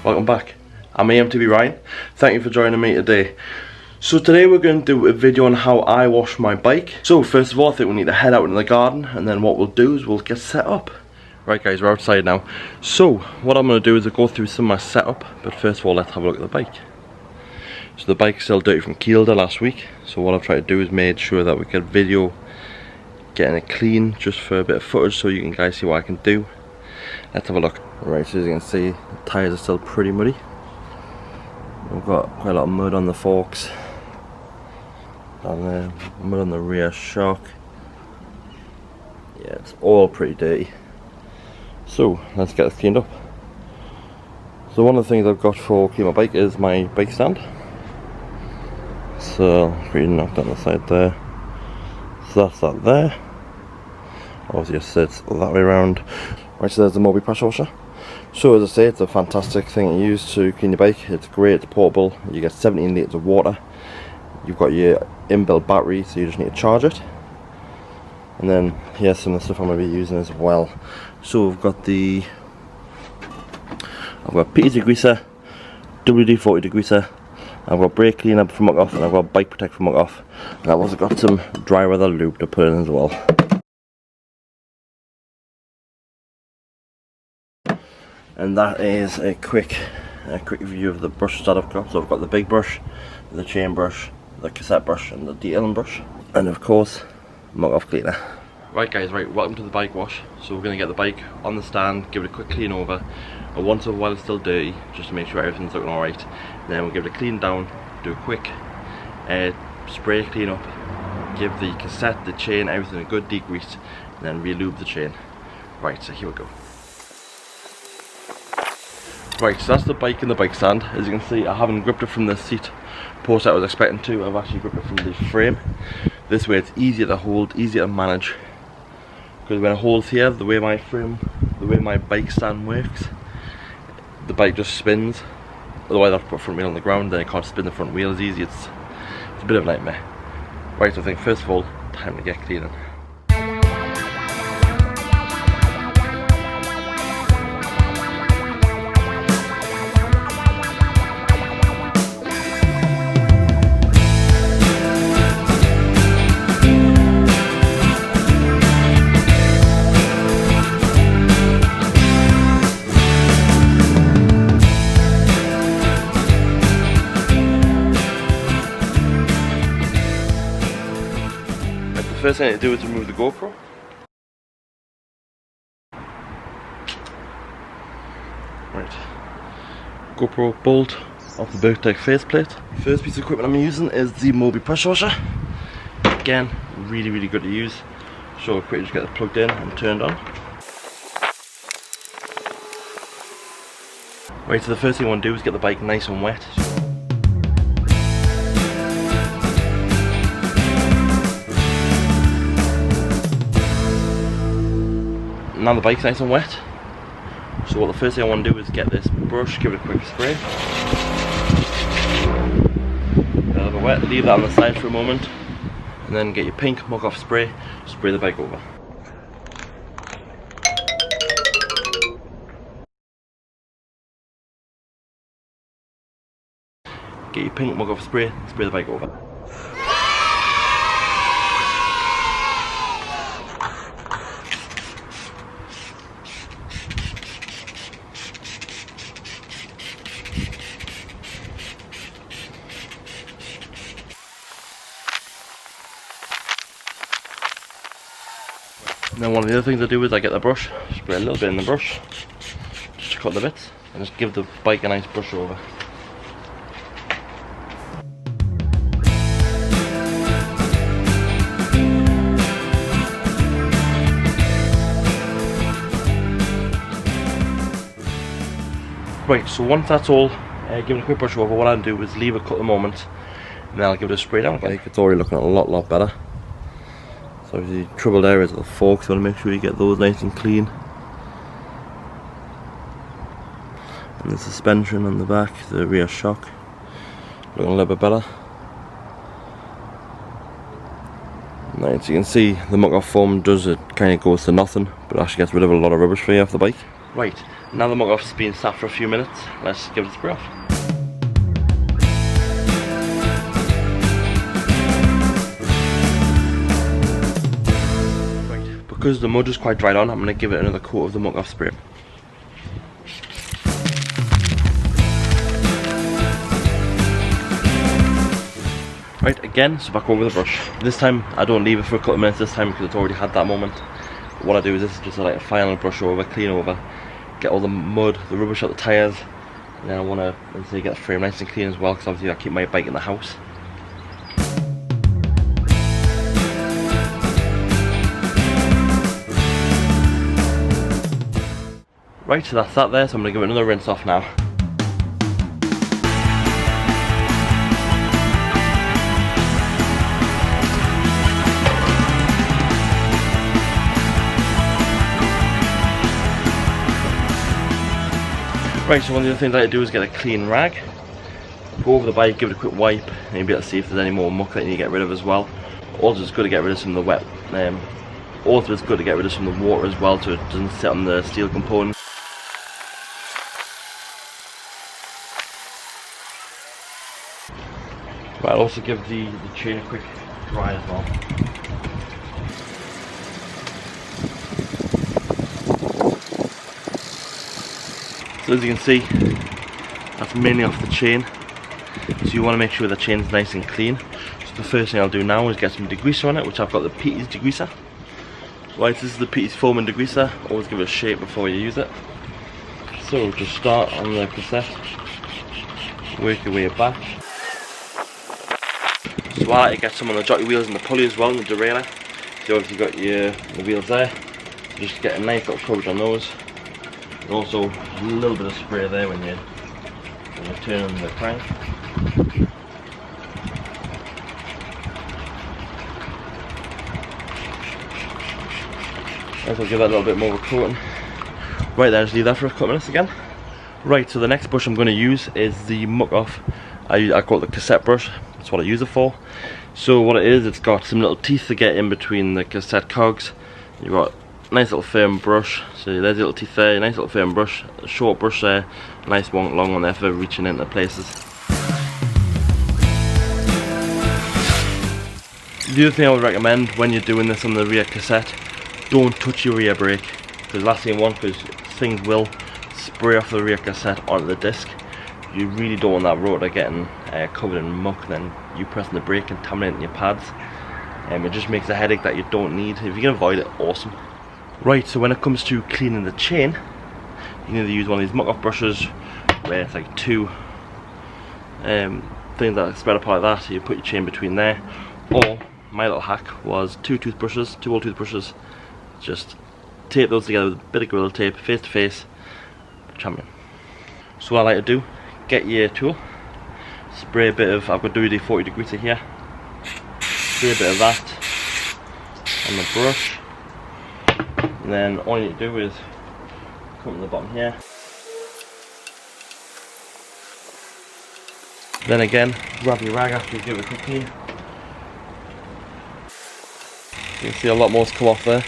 Welcome back. I'm EMTB Ryan. Thank you for joining me today. So today we're going to do a video on how I wash my bike. So first of all, I think we need to head out in the garden, and then what we'll do is we'll get set up. Right guys, we're outside now. So what I'm going to do is I'll go through some of my setup, but first of all let's have a look at the bike. So the bike's still dirty from Kielder last week, so what I've tried to do is made sure that we get video getting it clean just for a bit of footage so you can guys see what I can do. Let's have a look. Right, so as you can see, the tyres are still pretty muddy. We've got quite a lot of mud on the forks down there, mud on the rear shock. Yeah, it's all pretty dirty. So let's get this cleaned up. So one of the things I've got for cleaning my bike is my bike stand. So pretty knocked on the side there. So that's that there. Obviously it sits that way around. Right, so there's the Moby pressure washer. So as I say, it's a fantastic thing to use to clean your bike. It's great, it's portable. You get 17 litres of water. You've got your inbuilt battery, so you just need to charge it. And then here's some of the stuff I'm going to be using as well. So we've got I've got PT degreaser, WD-40 degreaser, I've got brake cleaner for muck off, and I've got bike protect for muck off. And I've also got some dry weather lube to put in as well. And that is a quick view of the brushes that I've got. So I've got the big brush, the chain brush, the cassette brush, and the detailing brush, and of course muck off cleaner. Right guys, welcome to the bike wash. So we're going to get the bike on the stand, give it a quick clean over, and once in a while it's still dirty, just to make sure everything's looking alright. Then we'll give it a clean down, do a quick spray clean up, give the cassette, the chain, everything a good degrease, and then re-lube the chain. Right, so here we go. Right, so that's the bike and the bike stand. As you can see, I haven't gripped it from the seat post I was expecting to. I've actually gripped it from the frame. This way it's easier to hold, easier to manage. Because when it holds here, the way my bike stand works, the bike just spins. Otherwise I have to put front wheel on the ground, then I can't spin the front wheel as easy. It's a bit of a nightmare. Right, so I think first of all, time to get cleaning. The first thing to do is remove the GoPro. Right, GoPro bolt off the Birktech faceplate. First piece of equipment I'm using is the Moby pressure washer. Again, really good to use. So quickly just get it plugged in and turned on. Right, so the first thing I want to do is get the bike nice and wet. Now the bike's nice and wet, so what the first thing I want to do is get this brush, give it a quick spray. A little bit wet, leave that on the side for a moment, and then get your pink muck off spray, spray the bike over. Get your pink muck off spray, spray the bike over. And then one of the other things I do is I get the brush, spray a little bit in the brush, just to cut the bits, and just give the bike a nice brush over. Right, so once that's all given a quick brush over, what I'll do is leave a couple of moments, and then I'll give it a spray down. Like, it's already looking a lot better. So obviously troubled areas of the forks, you want to make sure you get those nice and clean. And the suspension on the back, the rear shock, looking a little bit better. Right, so you can see the muck off foam does, it kind of goes to nothing, but actually gets rid of a lot of rubbish for you off the bike. Right, Now the mug off's been sat for a few minutes, let's give it a spray off. Right, because the mud is quite dried on, I'm going to give it another coat of the mug off spray. Right, again, so back over the brush. This time I don't leave it for a couple of minutes this time because it's already had that moment. What I do is this is just like a final brush over, clean over, get all the mud, the rubbish out the tyres, and then I want to get the frame nice and clean as well because obviously I keep my bike in the house. Right, so that's that there, so I'm going to give it another rinse off now. Right, so one of the other things I like to do is get a clean rag, go over the bike, give it a quick wipe, and you'll be able to see if there's any more muck that you need to get rid of as well. Also, it's good to get rid of some of the wet. Also, it's good to get rid of some of the water as well, so it doesn't sit on the steel component. Right, I'll also give the chain a quick dry as well. So as you can see, that's mainly off the chain, so you want to make sure the chain's nice and clean. So the first thing I'll do now is get some degreaser on it, which I've got the Peaties degreaser. Right, this is the Peaties foam and degreaser, always give it a shake before you use it. So just start on the cassette, work your way back. So I like to get some on the jockey wheels and the pulley as well, and the derailleur. So obviously you've got the wheels there, just get a nice little coverage on those. And also a little bit of spray there when you're turning the crank. I'll give that a little bit more of a coating. Right then, just leave that for a couple of minutes again. Right, so the next brush I'm going to use is the muck off. I call it the cassette brush, that's what I use it for. So what it is, it's got some little teeth to get in between the cassette cogs. You've got nice little firm brush, so there's the little teeth there, nice little firm brush, a short brush there, nice long one there for reaching into places. The other thing I would recommend when you're doing this on the rear cassette, don't touch your rear brake, because the last thing you want, because things will spray off the rear cassette onto the disc. You really don't want that rotor getting covered in muck, then you pressing the brake and contaminating your pads. It just makes a headache that you don't need. If you can avoid it, awesome. Right, so when it comes to cleaning the chain, you can either use one of these muck off brushes where it's like two things that are spread apart like that, so you put your chain between there, or my little hack was two old toothbrushes, just tape those together with a bit of Gorilla tape, face to face, champion. So what I like to do, get your tool, spray a bit of, I've got WD-40 degreaser here, spray a bit of that on the brush. And then all you need to do is come to the bottom here. Then again, grab your rag after you give it a quick clean. You can see a lot more's come off there.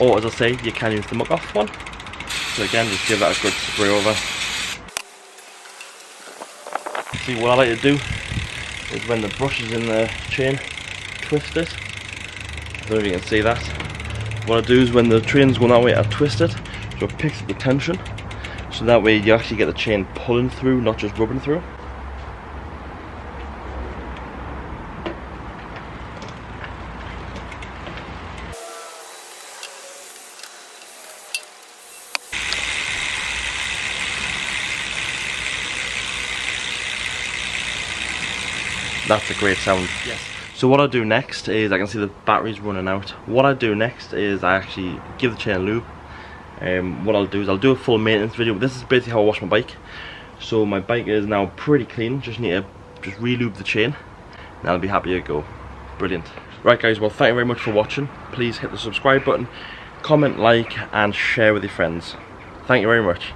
Or as I say, you can use the muck off one. So again, just give that a good spray over. See, what I like to do is when the brush is in the chain, twist it. I don't know if you can see that. What I do is when the train's going that way, I twist it so it picks up the tension. So that way you actually get the chain pulling through, not just rubbing through. That's a great sound. Yes. So what I do next is, I can see the battery's running out. What I do next is I actually give the chain a lube. What I'll do is I'll do a full maintenance video. This is basically how I wash my bike. So my bike is now pretty clean. Just need to re-lube the chain, and I'll be happy to go. Brilliant. Right guys, well thank you very much for watching. Please hit the subscribe button, comment, like and share with your friends. Thank you very much.